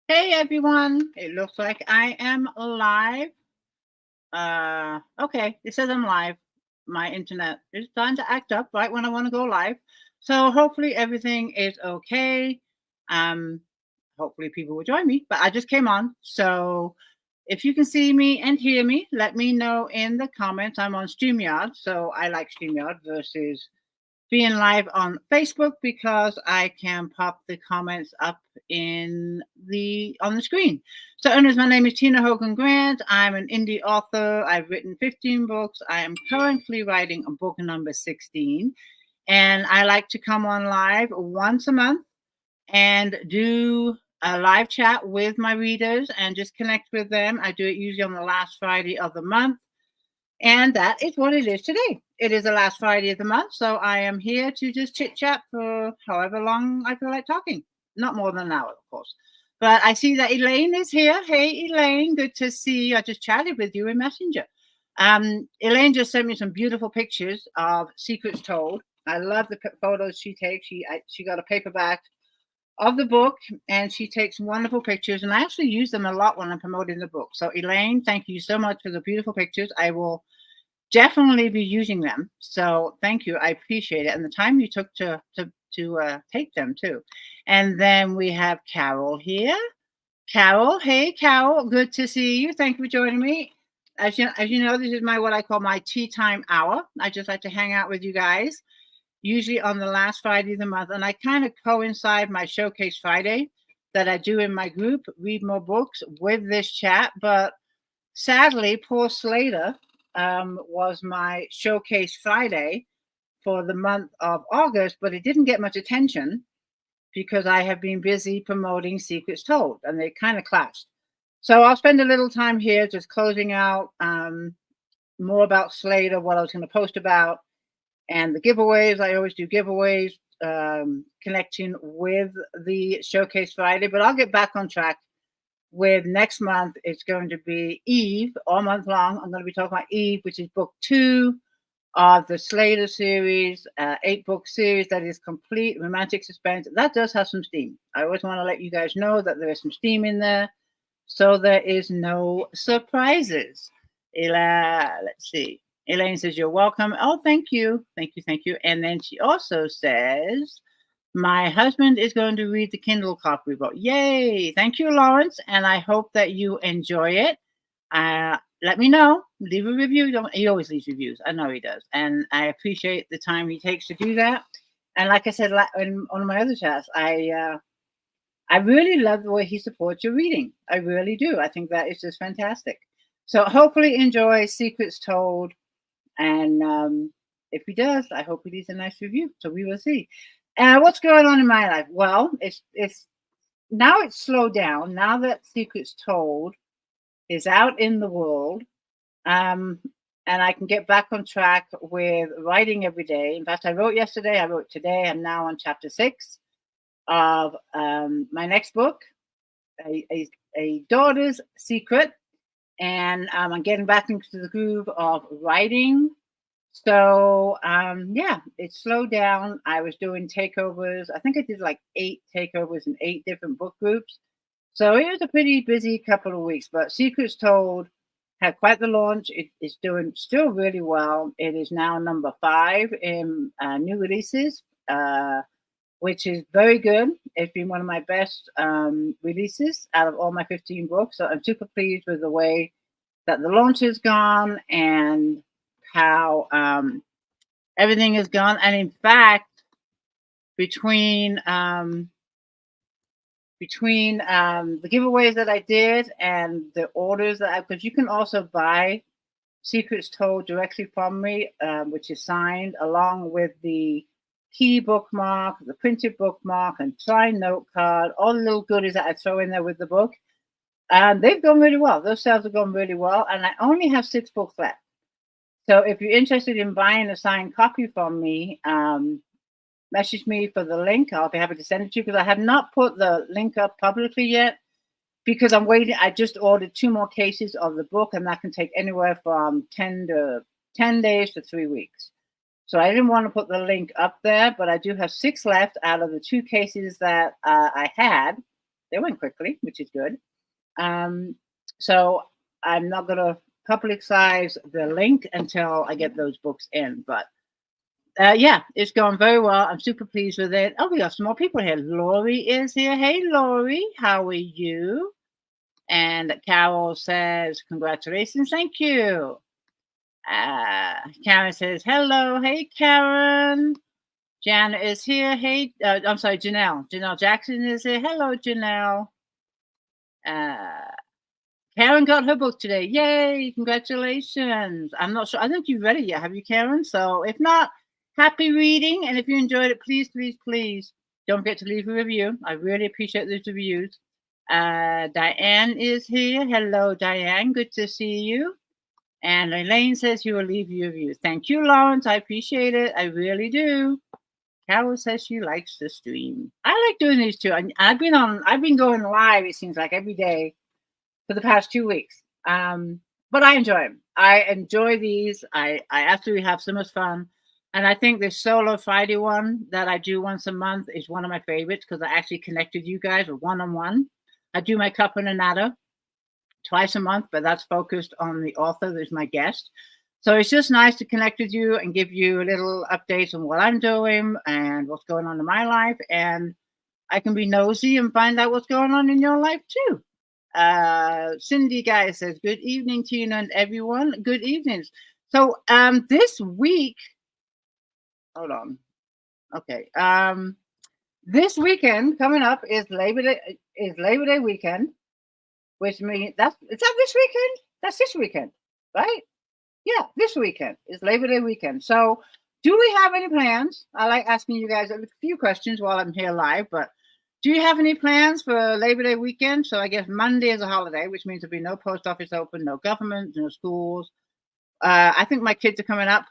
Hey everyone, it looks like I am live. Okay, it says I'm live. My internet is starting to act up right when I want to go live. So hopefully everything is okay. Um, Hopefully people will join me, but I just came on. So if you can see me and hear me, let me know in the comments. I'm on StreamYard, so I like StreamYard versus being live on Facebook because I can pop the comments up in the on the screen. So, owners, my name is Tina Hogan Grant. I'm an indie author. I've written 15 books. I am currently writing a book number 16, and I like to come on live once a month and do a live chat with my readers and just connect with them. I do it usually on the last Friday of the month. And that is what it is today. It is the last Friday of the month, so I am here to just chit chat for however long I feel like talking. Not more than an hour, of course. But I see that Elaine is here. Hey, Elaine, good to see you. I just chatted with you in Messenger. Elaine just sent me some beautiful pictures of Secrets Told. I love the photos she takes. She got a paperback of the book, and she takes wonderful pictures. And I actually use them a lot when I'm promoting the book. So, Elaine, thank you so much for the beautiful pictures. I will definitely be using them. So thank you. I appreciate it. And the time you took to take them too. And then we have Carol here. Carol, hey Carol, good to see you. Thank you for joining me. As you know, this is my what I call my tea time hour. I just like to hang out with you guys, usually on the last Friday of the month, and I kind of coincide my Showcase Friday that I do in my group, read more books with this chat. But sadly, poor Slater was my Showcase Friday for the month of August, but it didn't get much attention because I have been busy promoting Secrets Told, and they kind of clashed. So I'll spend a little time here just closing out more about Slater, what I was going to post about, and the giveaways. I always do giveaways connecting with the Showcase Friday, but I'll get back on track with next month. It's going to be Eve all month long. I'm going to be talking about Eve, which is book 2 of the Slater series, 8-book series that is complete romantic suspense. That does have some steam. I always want to let you guys know that there is some steam in there, so there is no surprises. Let's see. Elaine says, you're welcome. Oh, thank you. Thank you. Thank you. And then she also says, my husband is going to read the Kindle copy book. Yay! Thank you, Lawrence. And I hope that you enjoy it. Let me know. Leave a review. He always leaves reviews. I know he does. And I appreciate the time he takes to do that. And like I said in one of my other chats, I really love the way he supports your reading. I really do. I think that is just fantastic. So hopefully enjoy Secrets Told. And if he does, I hope he leaves a nice review. So we will see. What's going on in my life? Well, it's now it's slowed down. Now that Secrets Told is out in the world, um, and I can get back on track with writing every day. In fact, I wrote yesterday, I wrote today. I'm now on chapter 6 of my next book, a daughter's secret, and I'm getting back into the groove of writing. So yeah, it slowed down. I was doing takeovers. I think I did like 8 takeovers in 8 different book groups. So it was a pretty busy couple of weeks. But Secrets Told had quite the launch. It is doing still really well. It is now number 5 in new releases, which is very good. It's been one of my best releases out of all my 15 books. So I'm super pleased with the way that the launch has gone and how everything has gone. And in fact, between the giveaways that I did and the orders that because you can also buy Secrets Told directly from me, which is signed along with the key bookmark, the printed bookmark, and try note card, all the little goodies that I throw in there with the book. And they've gone really well. Those sales have gone really well. And I only have 6 books left. So if you're interested in buying a signed copy from me, message me for the link. I'll be happy to send it to you because I have not put the link up publicly yet because I'm waiting. I just ordered 2 more cases of the book, and that can take anywhere from 10 days to 3 weeks. So I didn't want to put the link up there, but I do have 6 left out of the 2 cases that I had. they went quickly, which is good. Um, so I'm not gonna publicize the link until I get those books in. But yeah, it's going very well. I'm super pleased with it. Oh, we got some more people here. Lori is here. Hey, Lori, how are you? And Carol says, congratulations. Thank you. Karen says, hello. Hey, Karen. Janet is here. Hey, I'm sorry, Janelle. Janelle Jackson is here. Hello, Janelle. Karen got her book today. Yay! Congratulations. I'm not sure. I think you've read it yet. Have you, Karen? So if not, happy reading. And if you enjoyed it, please, please, please don't forget to leave a review. I really appreciate those reviews. Diane is here. Hello, Diane. Good to see you. And Elaine says you will leave your reviews. Thank you, Lawrence. I appreciate it. I really do. Carol says she likes the stream. I like doing these too. I've been going live, it seems like, every day for the past 2 weeks. But I enjoy them. I enjoy these. I absolutely have so much fun. And I think this solo Friday one that I do once a month is one of my favorites because I actually connected you guys with one-on-one. I do my cup and a nada twice a month, but that's focused on the author who's my guest. So it's just nice to connect with you and give you little updates on what I'm doing and what's going on in my life. And I can be nosy and find out what's going on in your life too. Cindy Guy says, good evening, Tina and everyone. Good evenings. So this week, hold on. Okay. This weekend coming up is Labor Day weekend, which means is that this weekend? That's this weekend, right? Yeah, this weekend is Labor Day weekend. So do we have any plans? I like asking you guys a few questions while I'm here live, but do you have any plans for Labor Day weekend? So I guess Monday is a holiday, which means there'll be no post office open, no government, no schools. I think my kids are coming up.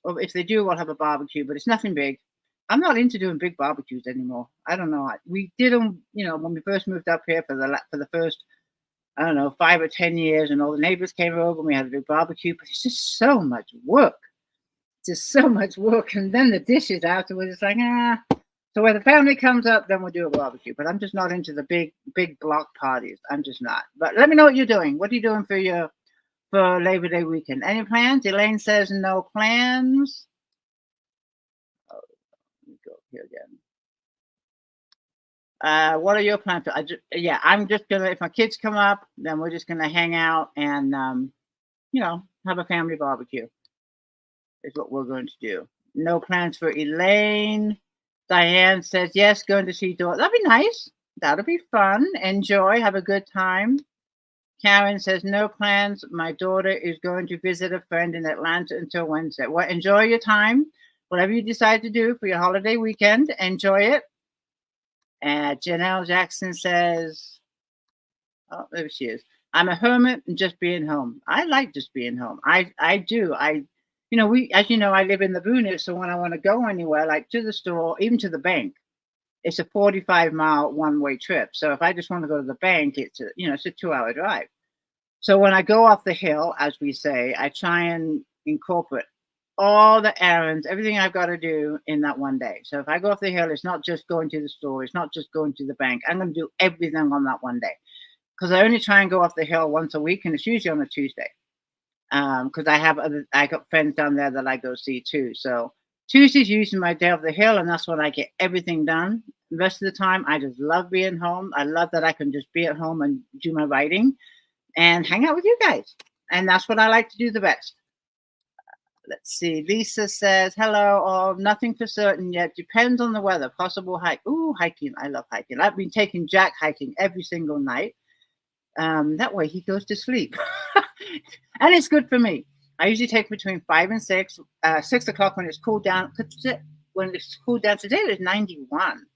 Or if they do, we'll have a barbecue, but it's nothing big. I'm not into doing big barbecues anymore. I don't know. We did them, when we first moved up here for the first, I don't know, 5 or 10 years, and all the neighbors came over and we had a big barbecue, but it's just so much work. Just so much work. And then the dishes afterwards, it's like, So when the family comes up, then we'll do a barbecue. But I'm just not into the big block parties. I'm just not. But let me know what you're doing. What are you doing for Labor Day weekend? Any plans? Elaine says no plans. Oh, let me go here again. What are your plans? I'm just gonna. If my kids come up, then we're just gonna hang out and have a family barbecue. Is what we're going to do. No plans for Elaine. Diane says yes, going to see daughter. That'd be nice. That'll be fun. Enjoy. Have a good time. Karen says no plans. My daughter is going to visit a friend in Atlanta until Wednesday. Well, enjoy your time. Whatever you decide to do for your holiday weekend, enjoy it. And Janelle Jackson says, oh, there she is. I'm a hermit and just being home. I like just being home. I do. As you know, I live in the boonies, so when I want to go anywhere, like to the store, even to the bank, it's a 45-mile one-way trip. So if I just want to go to the bank, it's a 2-hour drive. So when I go off the hill, as we say, I try and incorporate all the errands, everything I've got to do in that one day. So if I go off the hill, it's not just going to the store, it's not just going to the bank. I'm going to do everything on that one day because I only try and go off the hill once a week, and it's usually on a Tuesday. Because I got friends down there that I go see too. So Tuesday's usually my day off the hill, and that's when I get everything done. The rest of the time, I just love being home. I love that I can just be at home and do my writing and hang out with you guys. And that's what I like to do the best. Let's see. Lisa says, hello, all. Nothing for certain yet. Depends on the weather. Possible hike. Ooh, hiking. I love hiking. I've been taking Jack hiking every single night. That way he goes to sleep. And it's good for me. I usually take between 5 and 6. 6 o'clock when it's cooled down. When it's cooled down today, it's 91.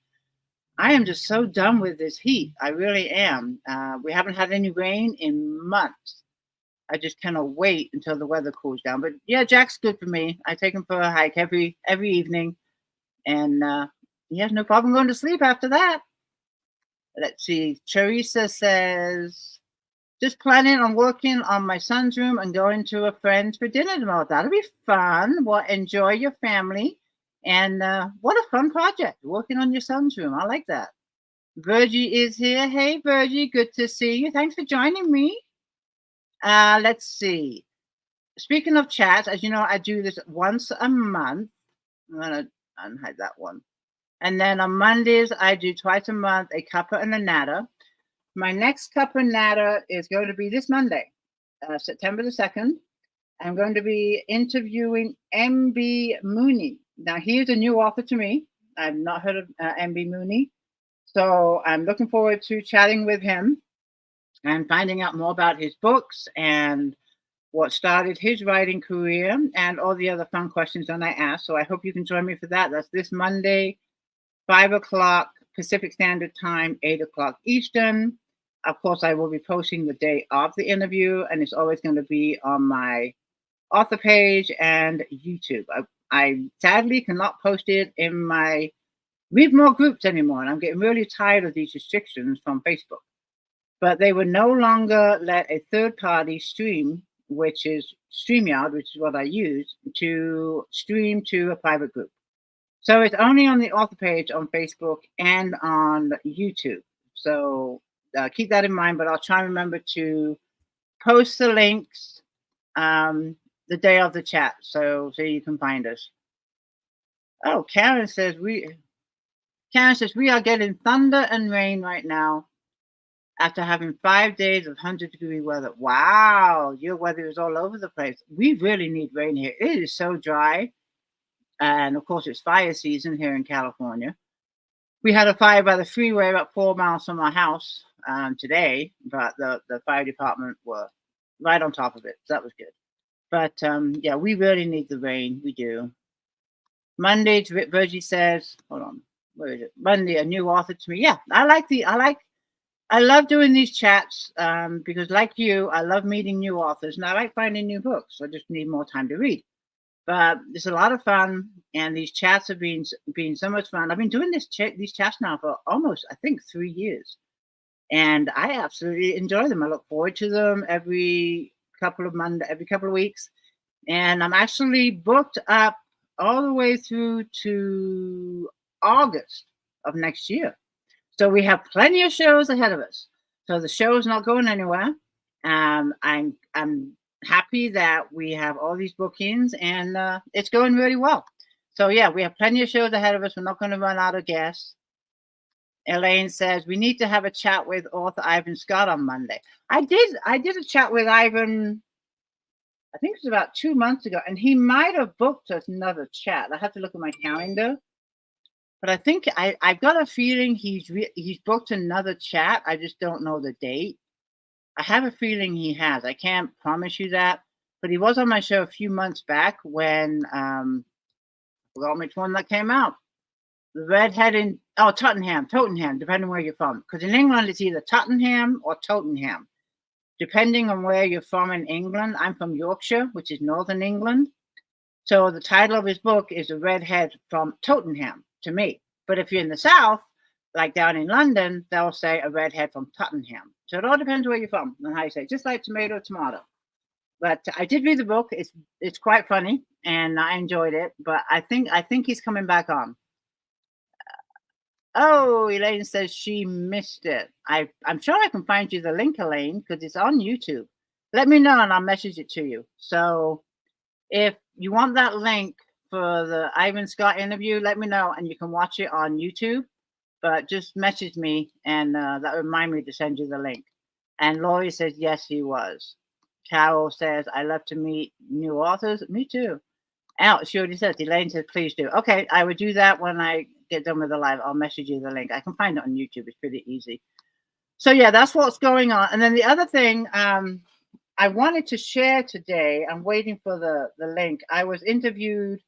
I am just so done with this heat. I really am. We haven't had any rain in months. I just cannot wait until the weather cools down. But yeah, Jack's good for me. I take him for a hike every evening, and he has no problem going to sleep after that. Let's see. Teresa says, just planning on working on my son's room and going to a friend's for dinner tomorrow. That'll be fun. Well, enjoy your family. And what a fun project, working on your son's room. I like that. Virgie is here. Hey, Virgie, good to see you. Thanks for joining me. Let's see. Speaking of chats, as you know, I do this once a month. I'm gonna unhide that one. And then on Mondays, I do twice a month a cuppa and a natter. My next cuppa natter is going to be this Monday, September the 2nd. I'm going to be interviewing MB Mooney. Now, he is a new author to me. I've not heard of MB Mooney. So I'm looking forward to chatting with him and finding out more about his books and what started his writing career and all the other fun questions that I asked. So I hope you can join me for that. That's this Monday, 5 o'clock Pacific Standard Time, 8 o'clock Eastern. Of course, I will be posting the day of the interview, and it's always going to be on my author page and YouTube. I sadly cannot post it in my Read More groups anymore, and I'm getting really tired of these restrictions from Facebook. But they would no longer let a third party stream, which is StreamYard, which is what I use, to stream to a private group. So it's only on the author page on Facebook and on YouTube. So keep that in mind, but I'll try and remember to post the links the day of the chat so you can find us. Oh, Karen says we are getting thunder and rain right now after having 5 days of 100-degree weather. Wow, your weather is all over the place. We really need rain here. It is so dry. And of course, it's fire season here in California. We had a fire by the freeway about 4 miles from our house today, but the fire department were right on top of it. So that was good. But yeah, we really need the rain. We do. Monday, Virgie says, hold on, where is it? Monday, a new author to me. Yeah, I love doing these chats because, like you, I love meeting new authors and I like finding new books. I just need more time to read. But it's a lot of fun, and these chats have been so much fun. I've been doing these chats now for almost, I think, 3 years, and I absolutely enjoy them. I look forward to them every couple of weeks, and I'm actually booked up all the way through to August of next year. So we have plenty of shows ahead of us. So the show's not going anywhere. I'm happy that we have all these bookings, and it's going really well. So yeah, we have plenty of shows ahead of us. We're not going to run out of guests. Elaine says we need to have a chat with author Ivan Scott on Monday. I did a chat with Ivan, I think it was about 2 months ago, and he might have booked us another chat. I have to look at my calendar, but I think I've got a feeling he's booked another chat. I just don't know the date. I have a feeling he has. I can't promise you that, but he was on my show a few months back when I forgot which one that came out. The redhead in Tottenham, depending where you're from. Because in England it's either Tottenham or Tottenham, depending on where you're from in England. I'm from Yorkshire, which is northern England. So the title of his book is The Redhead from Tottenham to me. But if you're in the south, like down in London, they'll say a redhead from Tottenham. So it all depends where you're from and how you say it, just like tomato. But I did read the book. It's quite funny, and I enjoyed it. But I think he's coming back on. Oh, Elaine says she missed it. I'm sure I can find you the link, Elaine, because it's on YouTube. Let me know, and I'll message it to you. So if you want that link for the Ivan Scott interview, let me know, and you can watch it on YouTube. But just message me, and that remind me to send you the link. And Lori says, yes, he was. Carol says, I love to meet new authors. Me too. She already says, Elaine says, please do. Okay, I would do that when I get done with the live. I'll message you the link. I can find it on YouTube. It's pretty easy. So yeah, that's what's going on. And then the other thing I wanted to share today, I'm waiting for the link. I was interviewed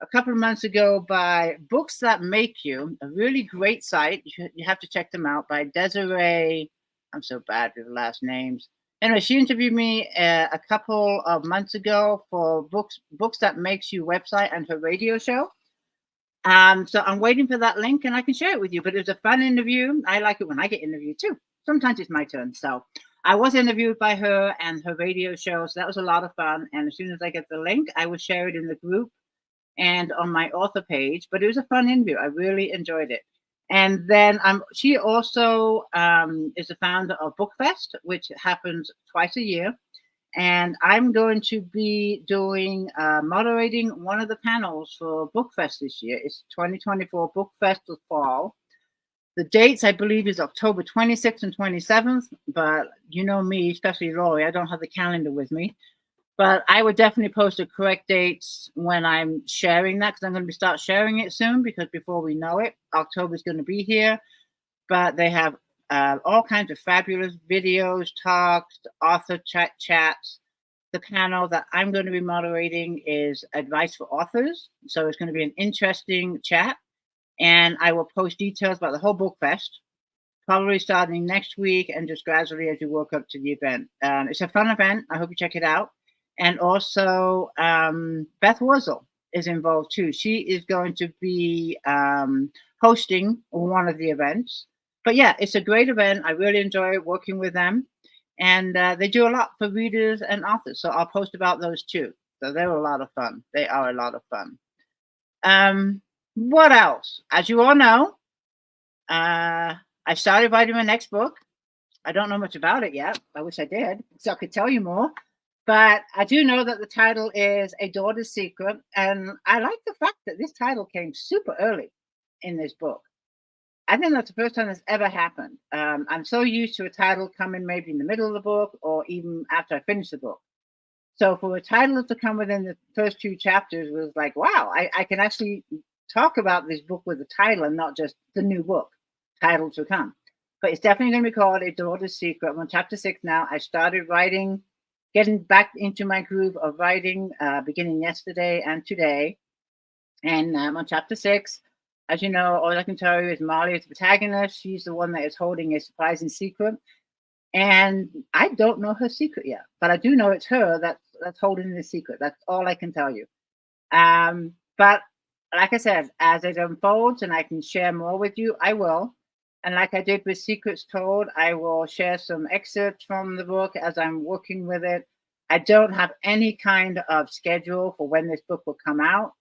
a couple of months ago by Books That Make You, a really great site. You have to check them out, by Desiree. I'm so bad with the last names. Anyway, she interviewed me a couple of months ago for Books That Makes You website and her radio show. So I'm waiting for that link, and I can share it with you. But it was a fun interview. I like it when I get interviewed too. Sometimes it's my turn. So I was interviewed by her and her radio show. So that was a lot of fun. And as soon as I get the link, I will share it in the group and on my author page. But it was a fun interview. I really enjoyed it. And then she also is the founder of Bookfest, which happens twice a year. And I'm going to be doing moderating one of the panels for Bookfest this year. It's 2024 Bookfest of Fall. The dates, I believe, is October 26th and 27th. But you know me, especially Lori, I don't have the calendar with me. But I would definitely post the correct dates when I'm sharing that, because I'm going to start sharing it soon, because before we know it, October is going to be here. But they have all kinds of fabulous videos, talks, author chats. The panel that I'm going to be moderating is advice for authors. So it's going to be an interesting chat. And I will post details about the whole book fest, probably starting next week and just gradually as you work up to the event. It's a fun event. I hope you check it out. And also, Beth Wurzel is involved too. She is going to be hosting one of the events. But yeah, it's a great event. I really enjoy working with them. And they do a lot for readers and authors. So I'll post about those too. So they're a lot of fun. They are a lot of fun. What else? As you all know, I started writing my next book. I don't know much about it yet. I wish I did, so I could tell you more. But I do know that the title is A Daughter's Secret. And I like the fact that this title came super early in this book. I think that's the first time that's ever happened. I'm so used to a title coming maybe in the middle of the book or even after I finish the book. So for a title to come within the first two chapters was like, wow, I can actually talk about this book with the title and not just the new book title to come. But it's definitely going to be called A Daughter's Secret. I'm on chapter 6 now. I started writing, getting back into my groove of writing beginning yesterday and today. And I'm on chapter 6. As you know, all I can tell you is Molly is the protagonist. She's the one that is holding a surprising secret. And I don't know her secret yet, but I do know it's her that's holding the secret. That's all I can tell you. But like I said, as it unfolds and I can share more with you, I will. And like I did with Secrets Told, I will share some excerpts from the book as I'm working with it. I don't have any kind of schedule for when this book will come out.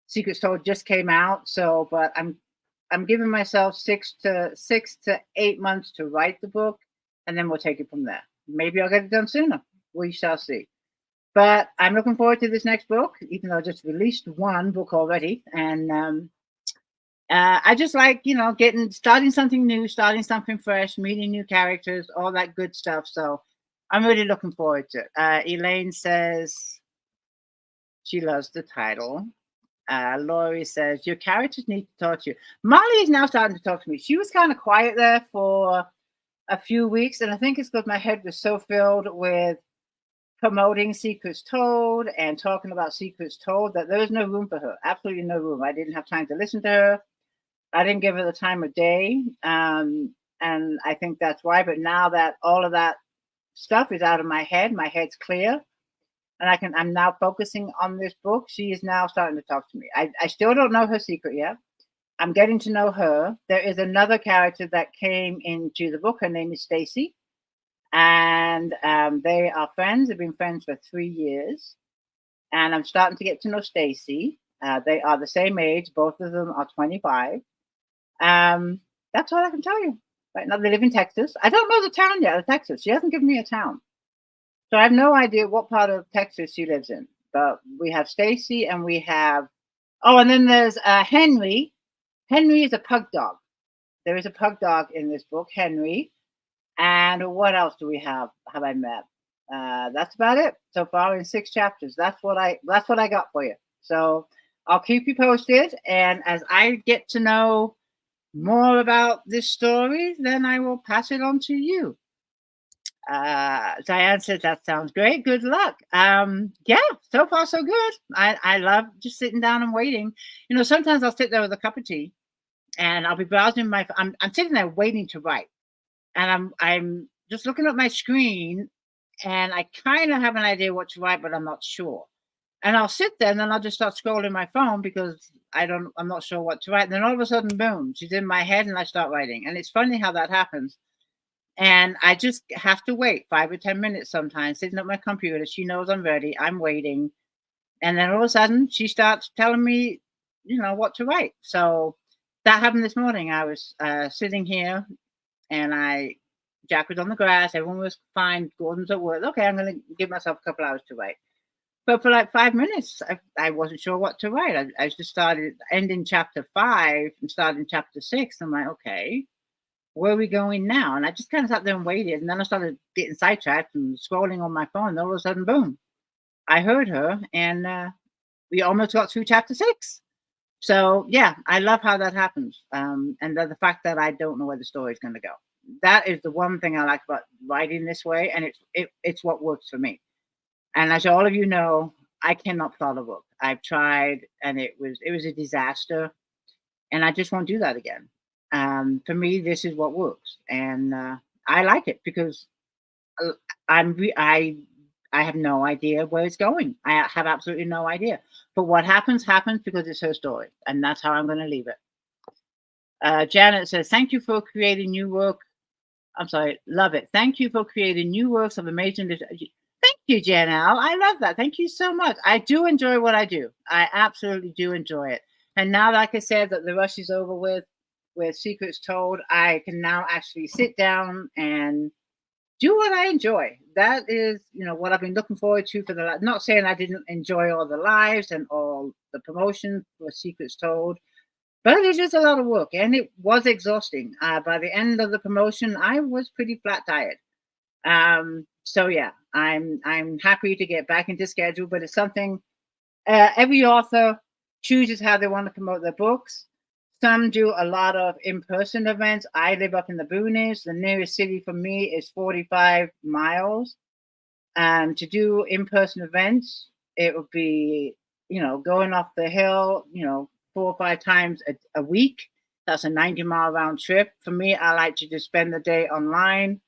Secrets Told just came out, so but I'm giving myself 6 to 8 months to write the book, and then we'll take it from there. Maybe I'll get it done sooner. We shall see. But I'm looking forward to this next book, even though I just released one book already, and I just like starting something new, starting something fresh, meeting new characters, all that good stuff. So I'm really looking forward to it. Elaine says she loves the title. Laurie says, your characters need to talk to you. Molly is now starting to talk to me. She was kind of quiet there for a few weeks, and I think it's because my head was so filled with promoting Secrets Told and talking about Secrets Told that there was no room for her. Absolutely no room. I didn't have time to listen to her. I didn't give her the time of day. And I think that's why. But now that all of that stuff is out of my head's clear. And I'm now focusing on this book. She is now starting to talk to me. I still don't know her secret yet. I'm getting to know her. There is another character that came into the book. Her name is Stacy. And they are friends. They've been friends for 3 years. And I'm starting to get to know Stacy. They are the same age. Both of them are 25. That's all I can tell you. Right now, they live in Texas. I don't know the town yet of Texas. She hasn't given me a town. So I have no idea what part of Texas she lives in. But we have Stacy and we have, and then there's Henry. Henry is a pug dog. There is a pug dog in this book, Henry. And what else do we have I met? That's about it so far in 6 chapters. That's what I got for you. So I'll keep you posted. And as I get to know more about this story, then I will pass it on to you. Diane says that sounds great. Good luck. Yeah, so far so good. I love just sitting down and waiting. Sometimes I'll sit there with a cup of tea and I'll be browsing I'm sitting there waiting to write. And I'm just looking at my screen and I kind of have an idea what to write, but I'm not sure. And I'll sit there and then I'll just start scrolling my phone because I'm not sure what to write. And then all of a sudden, boom, she's in my head and I start writing. And it's funny how that happens. And I just have to wait 5 or 10 minutes sometimes, sitting at my computer. She knows I'm ready. I'm waiting. And then all of a sudden she starts telling me, what to write. So That happened this morning. I was sitting here and Jack was on the grass. Everyone was fine. Gordon's at work. Okay, I'm going to give myself a couple hours to write. But for like 5 minutes, I wasn't sure what to write. I just started ending chapter 5 and starting chapter 6. I'm like, okay, where are we going now? And I just kind of sat there and waited. And then I started getting sidetracked and scrolling on my phone. And all of a sudden, boom, I heard her. And we almost got through chapter 6. So yeah, I love how that happens. And the fact that I don't know where the story is going to go. That is the one thing I like about writing this way. And it's what works for me. And as all of you know, I cannot plot a book. I've tried, and it was a disaster, and I just won't do that again. For me, this is what works, and I like it because uh, I have no idea where it's going. I have absolutely no idea. But what happens happens because it's her story, and that's how I'm going to leave it. Janet says, "Thank you for creating new work." I'm sorry, love it. Thank you for creating new works of amazing. Thank you, Janelle. I love that. Thank you so much. I do enjoy what I do. I absolutely do enjoy it. And now, like I said, that the rush is over with Secrets Told, I can now actually sit down and do what I enjoy. That is, what I've been looking forward to for not saying I didn't enjoy all the lives and all the promotion for Secrets Told, but it's just a lot of work and it was exhausting. By the end of the promotion, I was pretty flat tired. So yeah, I'm happy to get back into schedule, but it's something every author chooses how they want to promote their books. Some do a lot of in-person events. I live up in the boonies. The nearest city for me is 45 miles. To do in-person events, it would be, going off the hill, 4 or 5 times a week. That's a 90-mile round trip. For me, I like to just spend the day online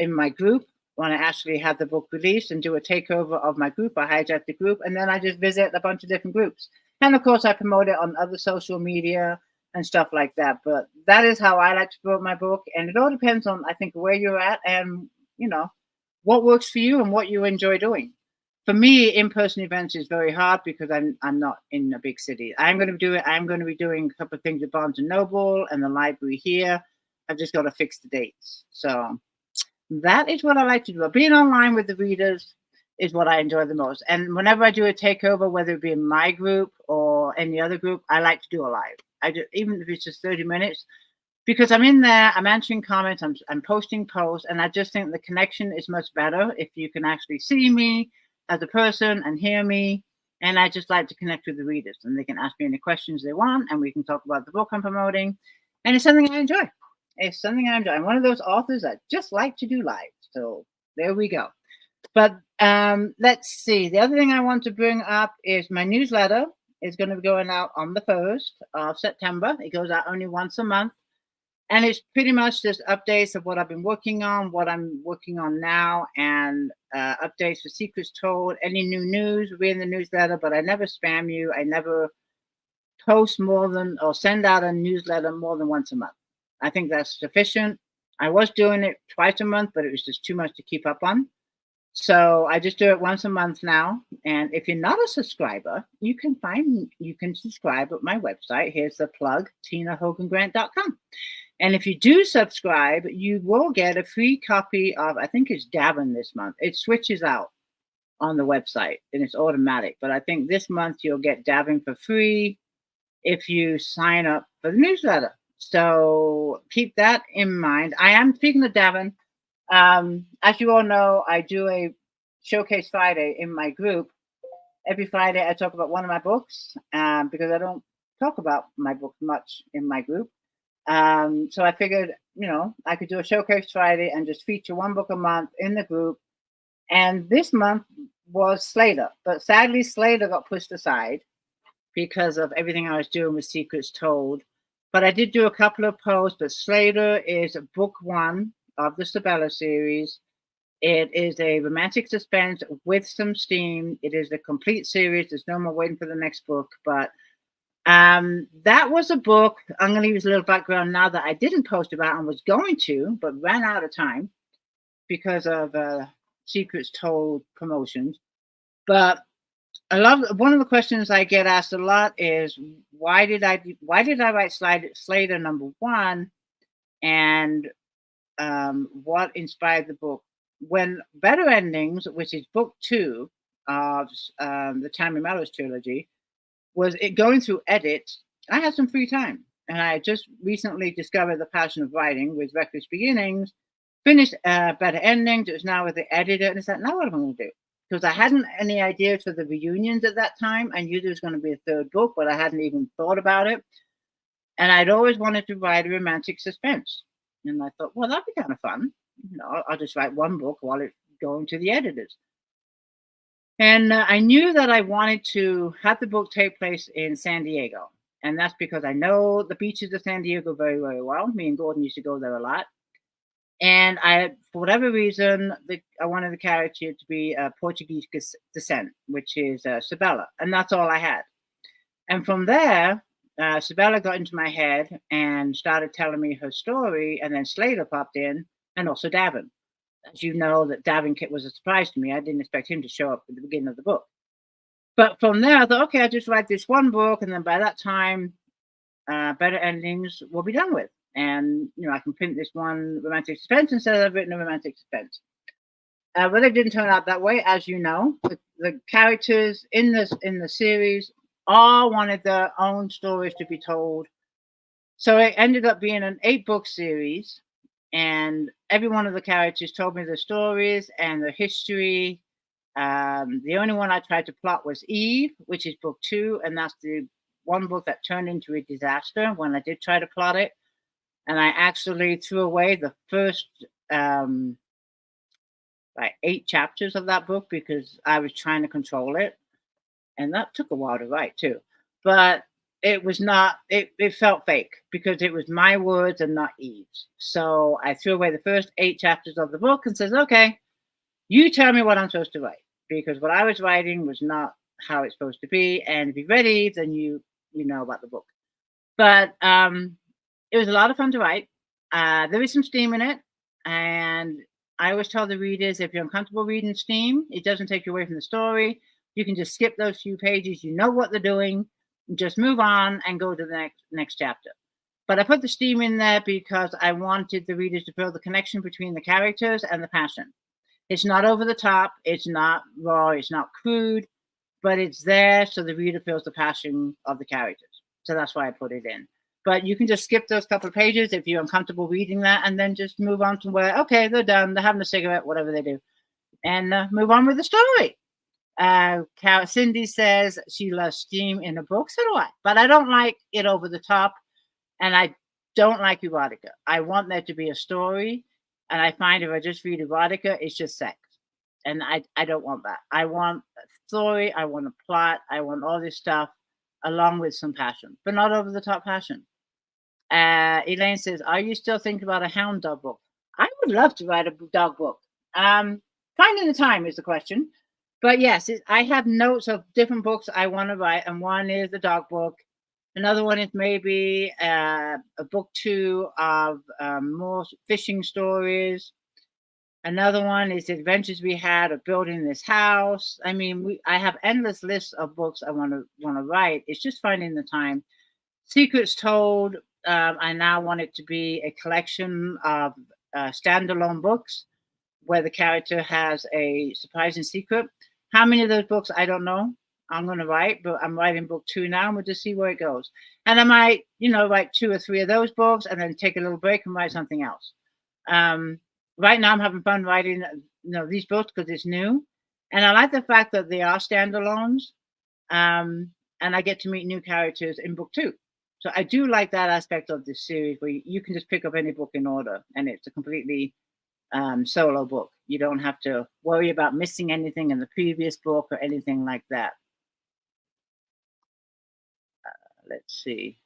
in my group when I actually have the book released and do a takeover of my group. I hijack the group and then I just visit a bunch of different groups. And of course, I promote it on other social media and stuff like that. But that is how I like to promote my book. And it all depends on, I think, where you're at and, what works for you and what you enjoy doing. For me, in-person events is very hard because I'm not in a big city. I'm going to be doing a couple of things at Barnes and Noble and the library here. I've just got to fix the dates. So that is what I like to do. Being online with the readers is what I enjoy the most. And whenever I do a takeover, whether it be in my group or any other group, I like to do a live. I do, even if it's just 30 minutes, because I'm in there, I'm answering comments, I'm posting posts, and I just think the connection is much better if you can actually see me as a person and hear me. And I just like to connect with the readers, and they can ask me any questions they want, and we can talk about the book I'm promoting. And it's something I enjoy. It's something I enjoy. I'm one of those authors that just like to do live. So there we go. But let's see. The other thing I want to bring up is my newsletter is going to be going out on the 1st of September. It goes out only once a month. And it's pretty much just updates of what I've been working on, what I'm working on now, and updates for Secrets Told, any new news, read in the newsletter, but I never spam you. I never post more than or send out a newsletter more than once a month. I think that's sufficient. I was doing it twice a month, but it was just too much to keep up on. So I just do it once a month now. And if you're not a subscriber, you can subscribe at my website. Here's the plug, TinaHoganGrant.com. And if you do subscribe, you will get a free copy of, I think it's Davin this month. It switches out on the website and it's automatic. But I think this month you'll get Davin for free if you sign up for the newsletter. So keep that in mind. I am speaking of Davin. As you all know, I do a Showcase Friday in my group. Every Friday I talk about one of my books because I don't talk about my book much in my group. So I figured, I could do a Showcase Friday and just feature one book a month in the group. And this month was Slater, but sadly Slater got pushed aside because of everything I was doing with Secrets Told. But I did do a couple of posts, but Slater is book 1 of the Sabella series. It is a romantic suspense with some steam. It is a complete series. There's no more waiting for the next book, but that was a book. I'm going to use a little background now that I didn't post about and was going to, but ran out of time because of Secrets Told promotions. But I love one of the questions I get asked a lot is why did I write Slater number one, and what inspired the book? When Better Endings, which is book two of the Time and Mellows trilogy, was it going through edits, I had some free time. And I just recently discovered the passion of writing with Reckless Beginnings, finished Better Endings. It was now with the editor, and it's like, now what am I going to do? Because I hadn't any idea to the reunions at that time. I knew there was going to be a third book, but I hadn't even thought about it. And I'd always wanted to write a romantic suspense. And I thought, well, that'd be kind of fun. I'll just write one book while it's going to the editors. And I knew that I wanted to have the book take place in San Diego. And that's because I know the beaches of San Diego very, very well. Me and Gordon used to go there a lot. And for whatever reason, I wanted the character to be Portuguese descent, which is Sabella. And that's all I had. And from there, Sabella got into my head and started telling me her story. And then Slater popped in, and also Davin. As you know, that Davin was a surprise to me. I didn't expect him to show up at the beginning of the book. But from there, I thought, okay, I'll just write this one book, and then by that time, Better Endings will be done with. And, I can print this one romantic suspense instead of I've written a romantic suspense. But it didn't turn out that way, as you know. The characters in the series all wanted their own stories to be told. So it ended up being an 8-book series, and every one of the characters told me their stories and their history. The only one I tried to plot was Eve, which is book 2, and that's the one book that turned into a disaster when I did try to plot it. And I actually threw away the first 8 chapters of that book because I was trying to control it. And that took a while to write too. But it was not, it felt fake because it was my words and not Eve's. So I threw away the first 8 chapters of the book and says, okay, you tell me what I'm supposed to write, because what I was writing was not how it's supposed to be. And if you're ready, then you know about the book. But it was a lot of fun to write. There is some steam in it. And I always tell the readers, if you're uncomfortable reading steam, it doesn't take you away from the story. You can just skip those few pages. You know what they're doing. Just move on and go to the next chapter. But I put the steam in there because I wanted the readers to feel the connection between the characters and the passion. It's not over the top. It's not raw. It's not crude. But it's there so the reader feels the passion of the characters. So that's why I put it in. But you can just skip those couple of pages if you're uncomfortable reading that, and then just move on to where, okay, they're done. They're having a cigarette, whatever they do. And move on with the story. Cindy says she loves steam in a book. So do I. But I don't like it over the top. And I don't like erotica. I want there to be a story. And I find if I just read erotica, it's just sex. And I don't want that. I want a story. I want a plot. I want all this stuff along with some passion, but not over the top passion. Elaine says, are you still thinking about a hound dog book? I would love to write a dog book. Finding the time is the question. But yes, I have notes of different books I want to write. And one is the dog book. Another one is maybe a book 2 of more fishing stories. Another one is the adventures we had of building this house. I mean, I have endless lists of books I want to write. It's just finding the time. Secrets Told, I now want it to be a collection of standalone books where the character has a surprising secret. How many of those books, I don't know. I'm going to write, but I'm writing book 2 now, and we'll just see where it goes. And I might, write 2 or 3 of those books and then take a little break and write something else. Right now I'm having fun writing, these books because it's new. And I like the fact that they are standalones. And I get to meet new characters in book 2. So I do like that aspect of this series where you can just pick up any book in order and it's a completely solo book. You don't have to worry about missing anything in the previous book or anything like that. Let's see.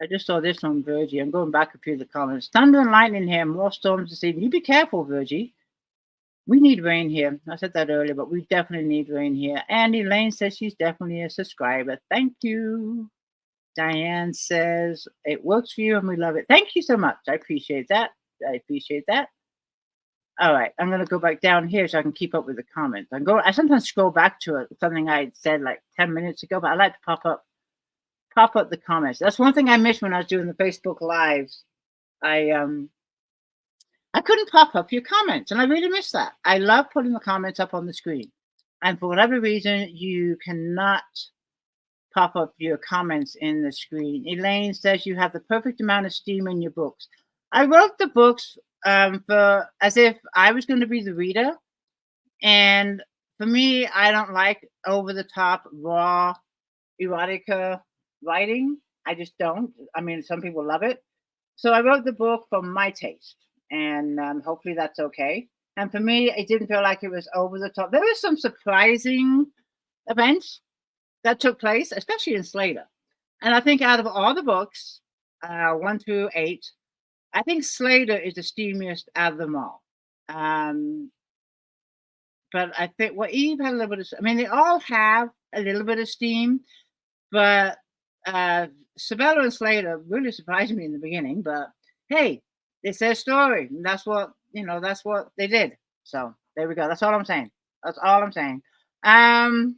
I just saw this on Virgie. I'm going back a few of the comments. Thunder and lightning here. More storms this evening. You be careful, Virgie. We need rain here. I said that earlier, but we definitely need rain here. And Elaine says she's definitely a subscriber. Thank you. Diane says it works for you and we love it. Thank you so much. I appreciate that. All right, I'm gonna go back down here so I can keep up with the comments. I sometimes scroll back to it, something I said like 10 minutes ago, but I like to pop up the comments. That's one thing I missed when I was doing the Facebook lives. I couldn't pop up your comments, and I really miss that. I love putting the comments up on the screen, and for whatever reason, you cannot pop up your comments in the screen. Elaine says you have the perfect amount of steam in your books. I wrote the books for as if I was going to be the reader, and for me, I don't like over the top raw erotica writing. I just don't. I mean, some people love it. So I wrote the book for my taste, and hopefully that's okay. And for me, it didn't feel like it was over the top. There were some surprising events that took place, especially in Slater. And I think out of all the books, 1 through 8, I think Slater is the steamiest out of them all. Um, but I think well, Eve had a little bit of. I mean, they all have a little bit of steam, but Sabella and Slater really surprised me in the beginning. But hey, it's their story, and that's what That's what they did. So there we go. That's all I'm saying. That's all I'm saying. Um,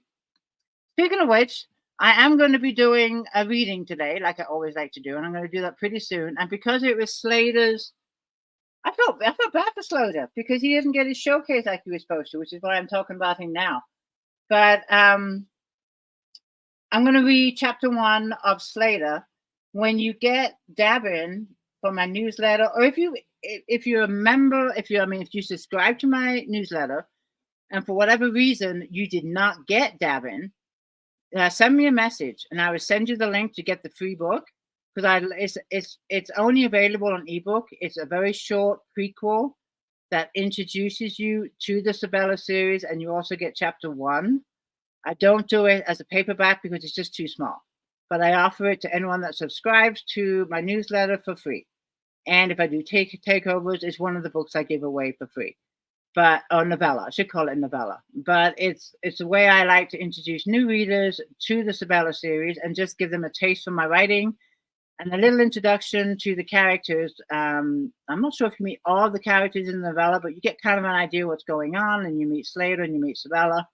Speaking of which, I am going to be doing a reading today, like I always like to do, and I'm going to do that pretty soon. And because it was Slater's, I felt bad for Slater because he didn't get his showcase like he was supposed to, which is why I'm talking about him now. But I'm going to read chapter 1 of Slater. When you get Dabin for my newsletter, or if you're a member, if you subscribe to my newsletter, and for whatever reason you did not get Dabin, send me a message, and I will send you the link to get the free book because it's only available on ebook. It's a very short prequel that introduces you to the Sabella series, and you also get chapter 1. I don't do it as a paperback because it's just too small, but I offer it to anyone that subscribes to my newsletter for free. And if I do takeovers, it's one of the books I give away for free. Or novella, I should call it novella. But it's a way I like to introduce new readers to the Sabella series and just give them a taste for my writing and a little introduction to the characters. I'm not sure if you meet all the characters in the novella, but you get kind of an idea what's going on, and you meet Slater and you meet Sabella.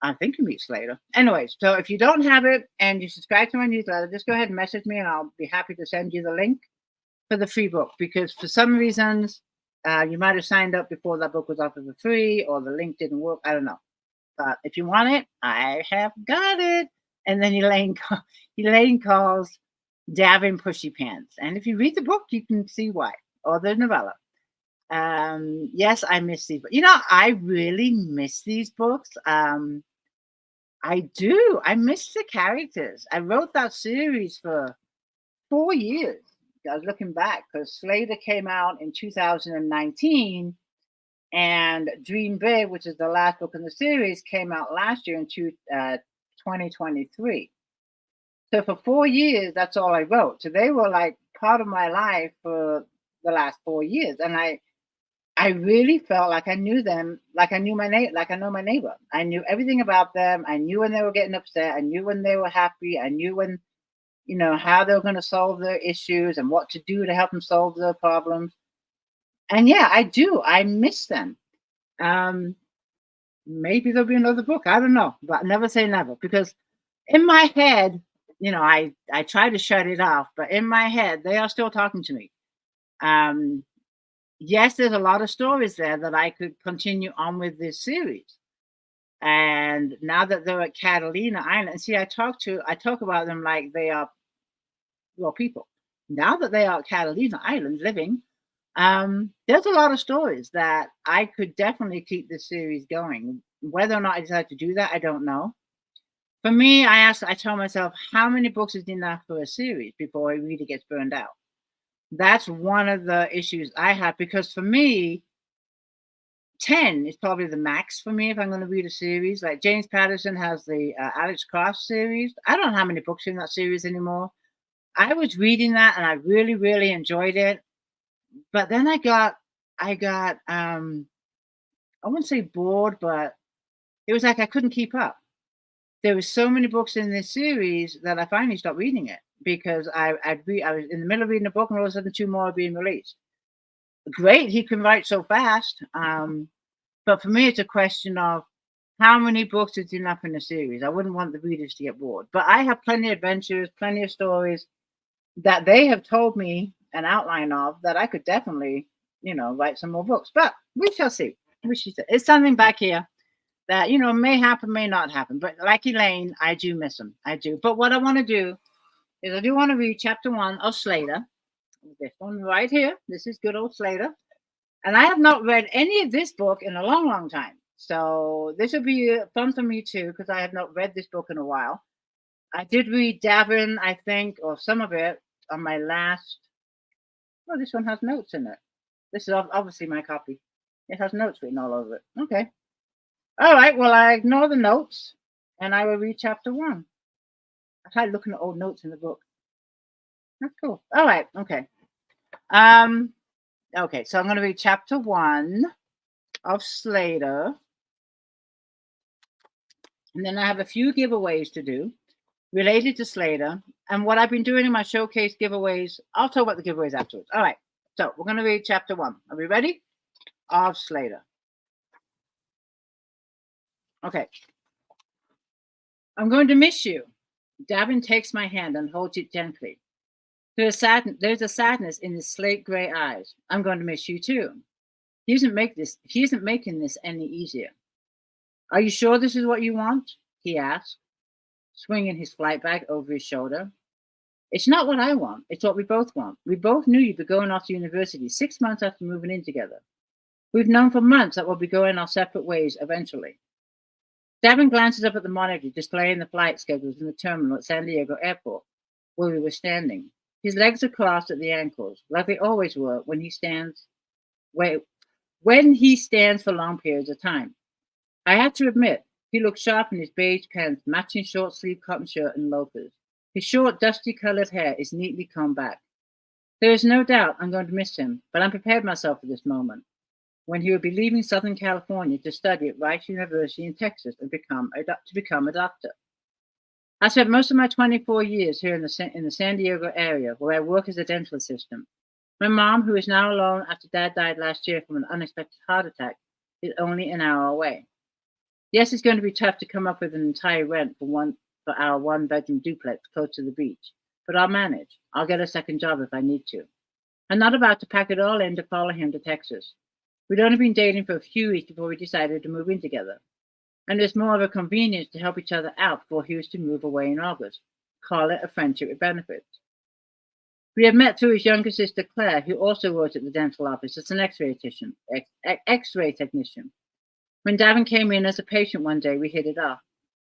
I think you meet Slater. Anyways, so if you don't have it and you subscribe to my newsletter, just go ahead and message me, and I'll be happy to send you the link for the free book. Because for some reasons, you might have signed up before that book was offered for free, or the link didn't work. I don't know. But if you want it, I have got it. And then Elaine calls Davin Pushy Pants. And if you read the book, you can see why, or the novella. Yes, I miss these. But I really miss these books. I do. I miss the characters. I wrote that series for 4 years. I was looking back because Slater came out in 2019, and Dream Big, which is the last book in the series, came out last year in 2023. So for 4 years, that's all I wrote. So they were like part of my life for the last 4 years, and I really felt like I knew them, like I know my neighbor. I knew everything about them. I knew when they were getting upset. I knew when they were happy. I knew when, how they were going to solve their issues and what to do to help them solve their problems. And yeah, I do. I miss them. Maybe there'll be another book. I don't know, but never say never, because in my head, I try to shut it off, but in my head, they are still talking to me. Yes, there's a lot of stories there that I could continue on with this series. And now that they're at Catalina Island, see, I talk about them like they are real people. Now that they are at Catalina Island living, there's a lot of stories that I could definitely keep this series going. Whether or not I decide to do that, I don't know. For me, I tell myself, how many books is enough for a series before it really gets burned out? That's one of the issues I have, because for me, 10 is probably the max for me if I'm going to read a series. Like James Patterson has the Alex Cross series. I don't know how many books in that series anymore. I was reading that and I really, really enjoyed it. But then I got I wouldn't say bored, but it was like I couldn't keep up. There were so many books in this series that I finally stopped reading it because I was in the middle of reading a book and all of a sudden 2 more are being released. great. He can write so fast. But for me, it's a question of how many books is enough in a series. I wouldn't want the readers to get bored. But I have plenty of adventures, plenty of stories that they have told me an outline of that I could definitely, write some more books. But we shall see. We shall see. It's something back here that, may happen, may not happen. But like Elaine, I do miss him. I do. But what I want to do is I do want to read chapter 1 of Slater. This one right here. This is good old Slater. And I have not read any of this book in a long, long time. So this will be fun for me too, because I have not read this book in a while. I did read Davin, I think, or some of it on my last. Oh, this one has notes in it. This is obviously my copy. It has notes written all over it. Okay. All right. Well, I ignore the notes and I will read chapter 1. I tried looking at old notes in the book. That's cool. All right. Okay. Okay, so I'm going to read chapter 1 of Slater. And then I have a few giveaways to do related to Slater. And what I've been doing in my showcase giveaways, I'll talk about the giveaways afterwards. All right, so we're going to read chapter 1. Are we ready? Of Slater. Okay. I'm going to miss you. Davin takes my hand and holds it gently. There's a sadness in his slate gray eyes. I'm going to miss you too. He isn't making this any easier. Are you sure this is what you want? He asked, swinging his flight bag over his shoulder. It's not what I want. It's what we both want. We both knew you'd be going off to university 6 months after moving in together. We've known for months that we'll be going our separate ways eventually. Davin glances up at the monitor displaying the flight schedules in the terminal at San Diego Airport, where we were standing. His legs are crossed at the ankles, like they always were when he stands for long periods of time. I have to admit, he looks sharp in his beige pants, matching short-sleeved cotton shirt and loafers. His short, dusty-colored hair is neatly combed back. There is no doubt I'm going to miss him, but I'm prepared myself for this moment, when he will be leaving Southern California to study at Rice University in Texas and become a doctor. I spent most of my 24 years here in the San Diego area, where I work as a dental assistant. My mom, who is now alone after Dad died last year from an unexpected heart attack, is only an hour away. Yes, it's going to be tough to come up with an entire rent for our one-bedroom duplex close to the beach, but I'll manage. I'll get a second job if I need to. I'm not about to pack it all in to follow him to Texas. We'd only been dating for a few weeks before we decided to move in together. And it's more of a convenience to help each other out before he was to move away in August. Call it a friendship with benefits. We had met through his younger sister Claire, who also worked at the dental office as an X-ray technician. When Davin came in as a patient one day, we hit it off.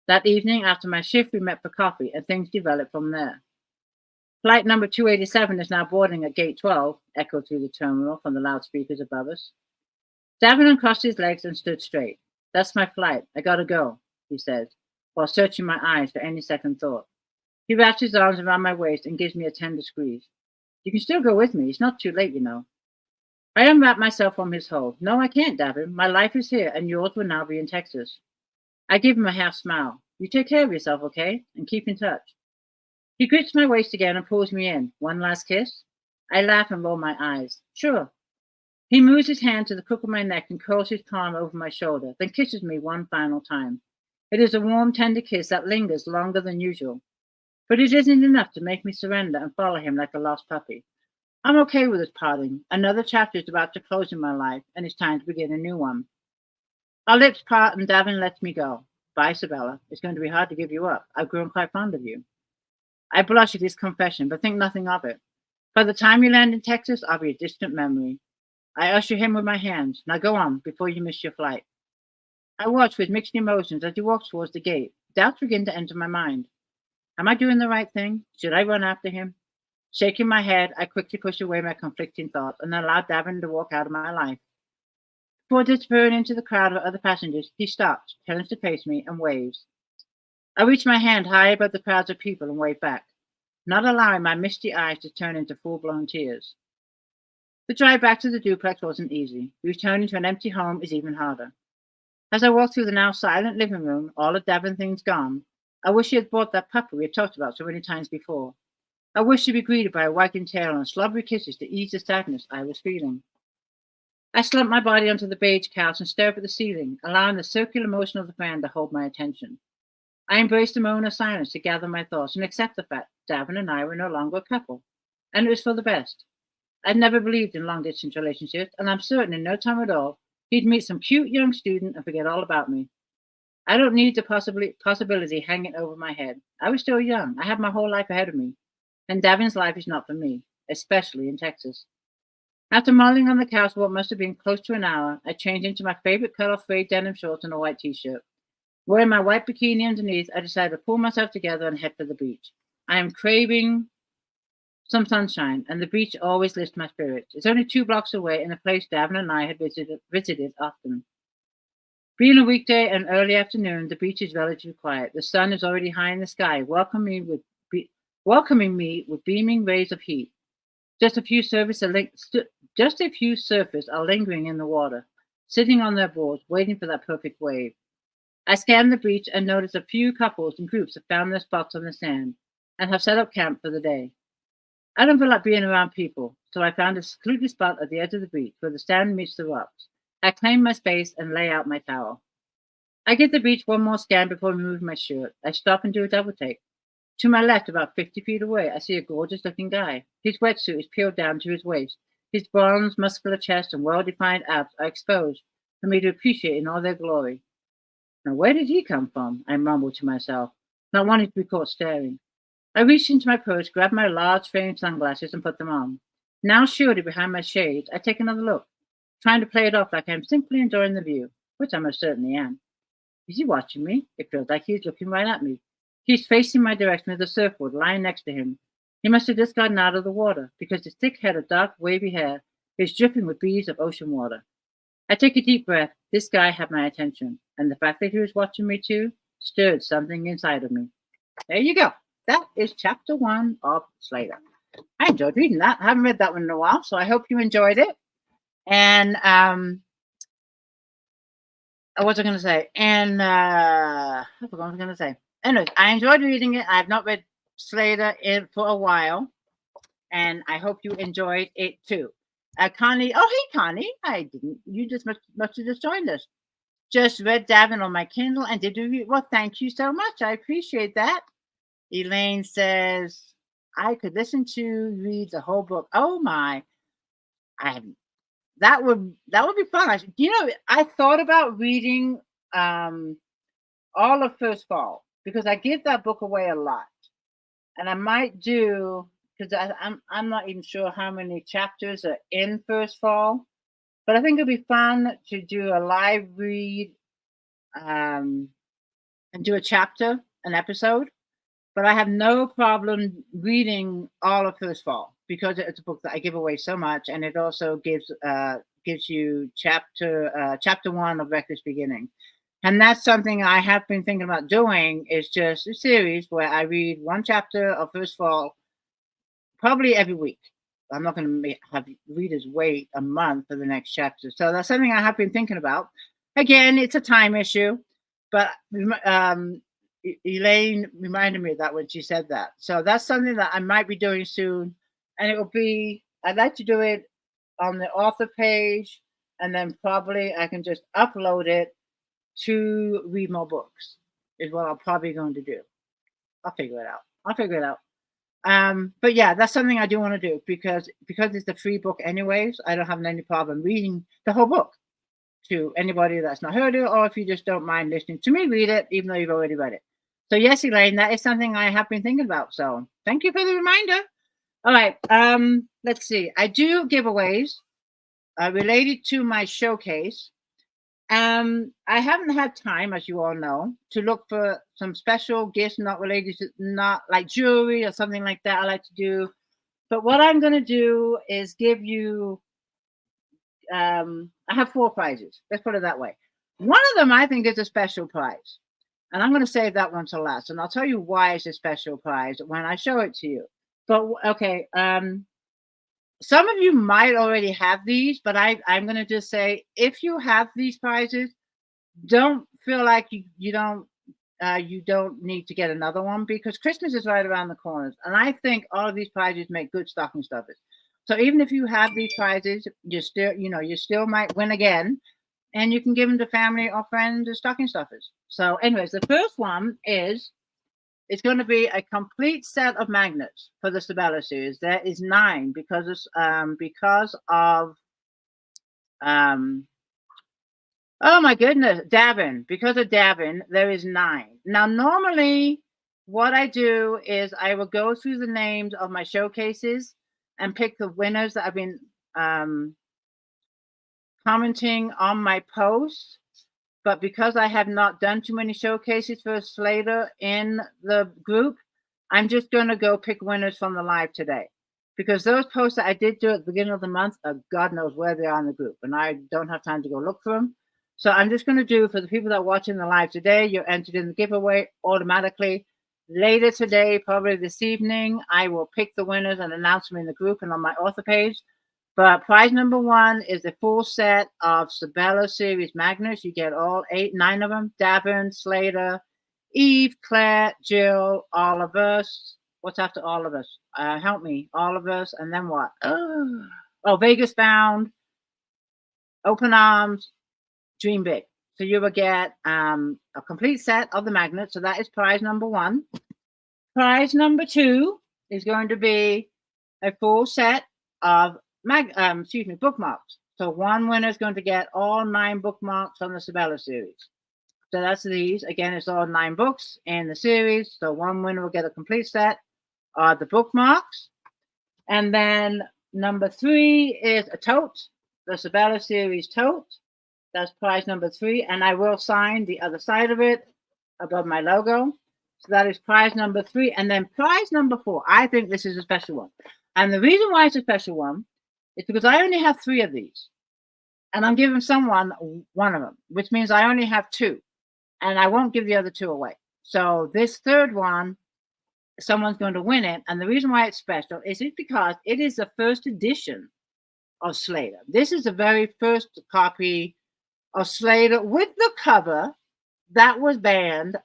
That evening, after my shift, we met for coffee, and things developed from there. Flight number 287 is now boarding at gate 12, echoed through the terminal from the loudspeakers above us. Davin uncrossed his legs and stood straight. That's my flight. I gotta go, he says, while searching my eyes for any second thought. He wraps his arms around my waist and gives me a tender squeeze. You can still go with me. It's not too late, you know. I unwrap myself from his hold. No, I can't, Davin. My life is here, and yours will now be in Texas. I give him a half smile. You take care of yourself, okay? And keep in touch. He grips my waist again and pulls me in. One last kiss? I laugh and roll my eyes. Sure. He moves his hand to the crook of my neck and curls his palm over my shoulder, then kisses me one final time. It is a warm, tender kiss that lingers longer than usual. But it isn't enough to make me surrender and follow him like a lost puppy. I'm okay with this parting. Another chapter is about to close in my life, and it's time to begin a new one. Our lips part, and Davin lets me go. Bye, Isabella. It's going to be hard to give you up. I've grown quite fond of you. I blush at his confession, but think nothing of it. By the time you land in Texas, I'll be a distant memory. I usher him with my hands. Now go on, before you miss your flight. I watch with mixed emotions as he walks towards the gate. Doubts begin to enter my mind. Am I doing the right thing? Should I run after him? Shaking my head, I quickly push away my conflicting thoughts and allow Davin to walk out of my life. Before disappearing into the crowd of other passengers, he stops, turns to face me, and waves. I reach my hand high above the crowds of people and wave back, not allowing my misty eyes to turn into full-blown tears. The drive back to the duplex wasn't easy. Returning to an empty home is even harder. As I walk through the now silent living room, all of Davin things gone, I wish he had bought that puppy we had talked about so many times before. I wish to be greeted by a wagging tail and slobbery kisses to ease the sadness I was feeling. I slump my body onto the beige couch and stare up at the ceiling, allowing the circular motion of the fan to hold my attention. I embraced a moment of silence to gather my thoughts and accept the fact Davin and I were no longer a couple. And it was for the best. I'd never believed in long distance relationships, and I'm certain in no time at all he'd meet some cute young student and forget all about me. I don't need the possibility hanging over my head. I was still young. I had my whole life ahead of me. And Davin's life is not for me, especially in Texas. After mulling on the couch for what must have been close to an hour, I changed into my favorite color frayed denim shorts and a white t-shirt. Wearing my white bikini underneath, I decided to pull myself together and head for the beach. I am craving some sunshine, and the beach always lifts my spirits. It's only 2 blocks away in a place Davin and I had visited often. Being a weekday and early afternoon, the beach is relatively quiet. The sun is already high in the sky, welcoming me with beaming rays of heat. Just a few surfers are lingering in the water, sitting on their boards, waiting for that perfect wave. I scanned the beach and noticed a few couples and groups have found their spots on the sand and have set up camp for the day. I don't feel like being around people, so I found a secluded spot at the edge of the beach where the sand meets the rocks. I claim my space and lay out my towel. I give the beach one more scan before removing my shirt. I stop and do a double take. To my left, about 50 feet away, I see a gorgeous-looking guy. His wetsuit is peeled down to his waist. His bronze, muscular chest and well-defined abs are exposed for me to appreciate in all their glory. Now, where did he come from? I mumbled to myself, not wanting to be caught staring. I reached into my purse, grabbed my large frame sunglasses, and put them on. Now shielded behind my shades, I take another look, trying to play it off like I'm simply enjoying the view, which I most certainly am. Is he watching me? It feels like he's looking right at me. He's facing my direction with a surfboard lying next to him. He must have just gotten out of the water, because his thick head of dark, wavy hair is dripping with beads of ocean water. I take a deep breath. This guy had my attention, and the fact that he was watching me too stirred something inside of me. There you go. That is chapter 1 of Slater. I enjoyed reading that. I haven't read that one in a while, so I hope you enjoyed it. And what was I going to say? And I forgot what I was going to say. Anyways, I enjoyed reading it. I've not read Slater for a while, and I hope you enjoyed it too. Connie, oh hey Connie, I didn't. You just must have just joined us. Just read Davin on my Kindle and did you? Well, thank you so much. I appreciate that. Elaine says I could listen to read the whole book. Oh my, that would be fun. I thought about reading all of First Fall because I give that book away a lot, and I might do because I'm not even sure how many chapters are in First Fall, but I think it'd be fun to do a live read and do a chapter, an episode. But I have no problem reading all of First Fall because it's a book that I give away so much, and it also gives you chapter 1 of Reckless Beginning, and that's something I have been thinking about doing. Is just a series where I read one chapter of First Fall, probably every week. I'm not going to have readers wait a month for the next chapter, so that's something I have been thinking about. Again, it's a time issue, but Elaine reminded me of that when she said that. So that's something that I might be doing soon. And it will be, I'd like to do it on the author page. And then probably I can just upload it to Read More Books is what I'm probably going to do. I'll figure it out. But yeah, that's something I do want to do because it's a free book anyways. I don't have any problem reading the whole book to anybody that's not heard it, or if you just don't mind listening to me read it, even though you've already read it. So yes, Elaine, that is something I have been thinking about. So thank you for the reminder. All right. Let's see. I do giveaways related to my showcase. I haven't had time, as you all know, to look for some special gifts not related to, not like jewelry or something like that I like to do. But what I'm going to do is give you, I have 4 prizes. Let's put it that way. One of them I think is a special prize. And I'm going to save that one to last. And I'll tell you why it's a special prize when I show it to you. But okay, some of you might already have these, but I'm going to just say, if you have these prizes, don't feel like you don't need to get another one because Christmas is right around the corner. And I think all of these prizes make good stocking stuffers. So even if you have these prizes, you still might win again, and you can give them to family or friends or stocking stuffers. So, anyways, the first one is it's going to be a complete set of magnets for the Sabella series. There is 9 because of um, oh my goodness, Davin. Because of Davin, there is 9. Now, normally, what I do is I will go through the names of my showcases and pick the winners that I've been um, commenting on my posts. But because I have not done too many showcases for Slater in the group, I'm just going to go pick winners from the live today. Because those posts that I did do at the beginning of the month, God knows where they are in the group, and I don't have time to go look for them. So I'm just going to do, for the people that are watching the live today, you're entered in the giveaway automatically. Later today, probably this evening, I will pick the winners and announce them in the group and on my author page. But prize number 1 is a full set of Sabella series magnets. You get all 9 of them. Davin, Slater, Eve, Claire, Jill, all of us. What's after all of us? Help me. All of us. And then what? Oh, Vegas Bound, Open Arms, Dream Big. So you will get a complete set of the magnets. So that is prize number 1. Prize number 2 is going to be a full set of bookmarks. So one winner is going to get all 9 bookmarks on the Sabella series. So that's these. Again, it's all 9 books in the series. So one winner will get a complete set of the bookmarks. And then number 3 is a tote, the Sabella series tote. That's prize number 3. And I will sign the other side of it above my logo. So that is prize number 3. And then prize number 4, I think this is a special one. And the reason why it's a special one is because I only have 3 of these. And I'm giving someone one of them, which means I only have 2. And I won't give the other 2 away. So this third one, someone's going to win it. And the reason why it's special is because it is the first edition of Slater. This is the very first copy of Slater with the cover that was banned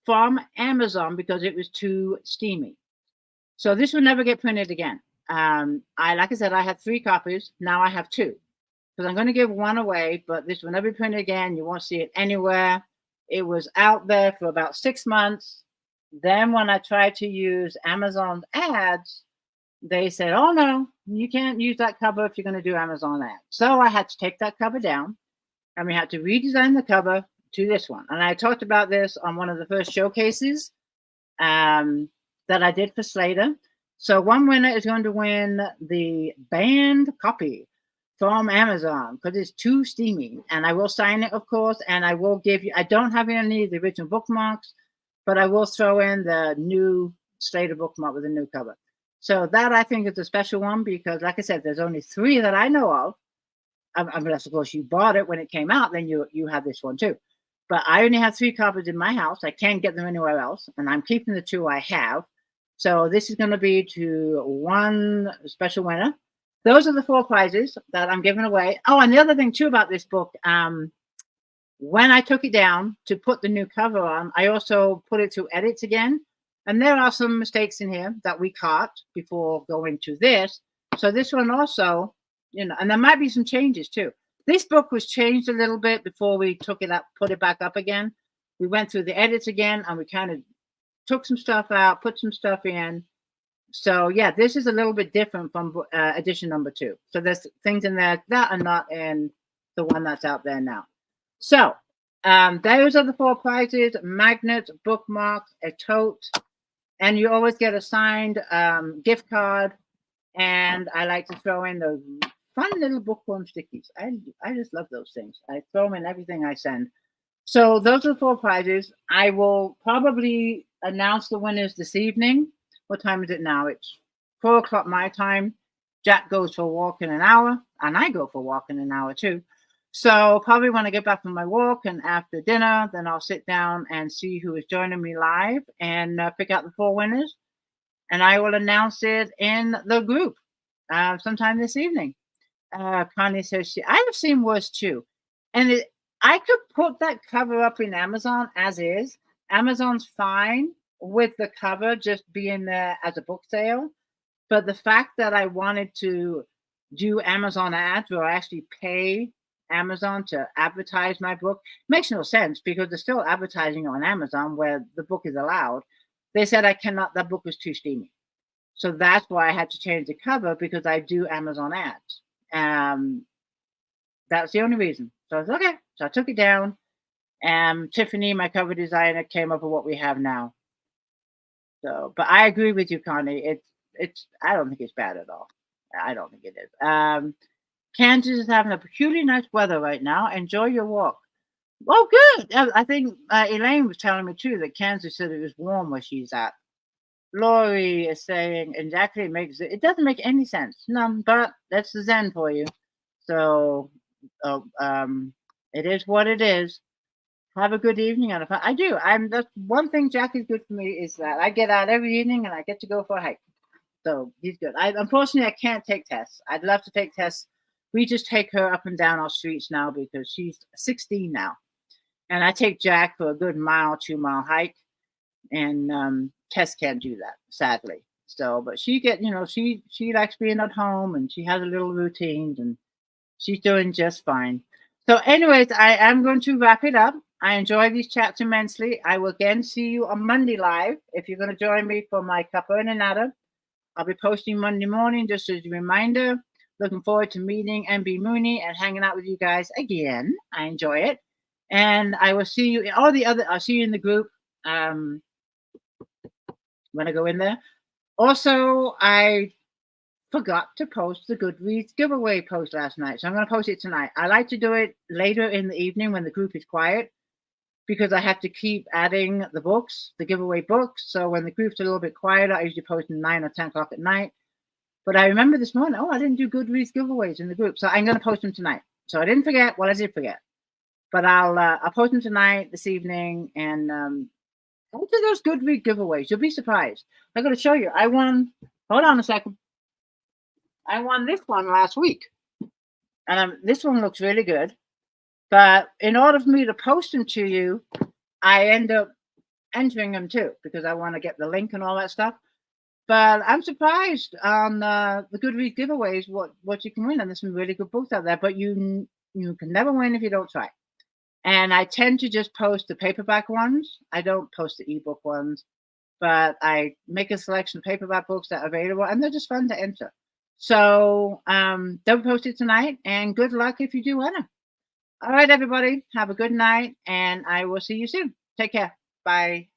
from Amazon because it was too steamy. So this will never get printed again. Like I said, I had 3 copies. Now I have 2. Because I'm going to give one away, but this will never be printed again. You won't see it anywhere. It was out there for about 6 months. Then when I tried to use Amazon's ads, they said, oh no, you can't use that cover if you're going to do Amazon ads. So I had to take that cover down, and we had to redesign the cover to this one. And I talked about this on one of the first showcases that I did for Slater. So one winner is going to win the banned copy from Amazon because it's too steamy. And I will sign it, of course, and I will give you, I don't have any of the original bookmarks, but I will throw in the new Slater bookmark with a new cover. So that I think is a special one because, like I said, there's only 3 that I know of. Unless, of course, you bought it when it came out, then you have this one too. But I only have 3 copies in my house. I can't get them anywhere else, and I'm keeping the 2 I have. So this is going to be to one special winner. Those are the 4 prizes that I'm giving away. Oh, and the other thing too about this book, when I took it down to put the new cover on, I also put it through edits again. And there are some mistakes in here that we caught before going to this. So this one also, and there might be some changes too. This book was changed a little bit before we took it up, put it back up again. We went through the edits again, and we kind of took some stuff out, put some stuff in. So yeah, this is a little bit different from edition number 2. So there's things in there that are not in the one that's out there now. So those are the 4 prizes: magnets, bookmarks, a tote, and you always get a signed gift card. And I like to throw in those fun little bookworm stickies. I just love those things. I throw them in everything I send. So those are the 4 prizes. I will probably announce the winners this evening. What time is it now? It's 4 o'clock my time. Jack goes for a walk in an hour, and I go for a walk in an hour too. So probably when I get back from my walk and after dinner, then I'll sit down and see who is joining me live and pick out the 4 winners. And I will announce it in the group sometime this evening. Connie says, I have seen worse too. And I could put that cover up in Amazon as is. Amazon's fine with the cover just being there as a book sale. But the fact that I wanted to do Amazon ads where I actually pay Amazon to advertise my book. Makes no sense because they're still advertising on Amazon where the book is allowed. They said I cannot, that book is too steamy. So that's why I had to change the cover because I do Amazon ads. Um, that's the only reason. So I was okay. So I took it down. Tiffany, my cover designer, came up with what we have now. So, but I agree with you, Connie. It's. I don't think it's bad at all. I don't think it is. Kansas is having a peculiarly nice weather right now. Enjoy your walk. Oh, good. I think Elaine was telling me too that Kansas said it was warm where she's at. Lori is saying exactly it doesn't make any sense. No, but that's the Zen for you. So, uh, um, it is what it is. Have a good evening and I do. That's one thing Jack is good for me is that I get out every evening and I get to go for a hike. So he's good. Unfortunately I can't take tests. I'd love to take tests. We just take her up and down our streets now because she's 16 now. And I take Jack for a good mile, 2 mile hike. And Tess can't do that, sadly. So, but she likes being at home and she has a little routine and she's doing just fine. So, anyways, I am going to wrap it up. I enjoy these chats immensely. I will again see you on Monday live. If you're going to join me for my Cuppa and Nada, I'll be posting Monday morning just as a reminder. Looking forward to meeting MB Mooney and hanging out with you guys again. I enjoy it. And I will see you in I'll see you in the group when I go in there. Also, I forgot to post the Goodreads giveaway post last night, so I'm going to post it tonight. I like to do it later in the evening when the group is quiet because I have to keep adding the books, the giveaway books. So when the group's a little bit quieter, I usually post at 9 or 10 o'clock at night. But I remember this morning, I didn't do Goodreads giveaways in the group, so I'm going to post them tonight. So I didn't forget. Well, I did forget, but I'll post them tonight, this evening, and I'll do those Goodreads giveaways. You'll be surprised. I'm going to show you. I won. Hold on a second. I won this one last week, and this one looks really good. But in order for me to post them to you, I end up entering them too because I want to get the link and all that stuff. But I'm surprised on the Goodreads giveaways what you can win, and there's some really good books out there. But you can never win if you don't try. And I tend to just post the paperback ones. I don't post the ebook ones, but I make a selection of paperback books that are available, and they're just fun to enter. So don't post it tonight, and good luck if you do win it. All right, everybody, have a good night, and I will see you soon. Take care. Bye.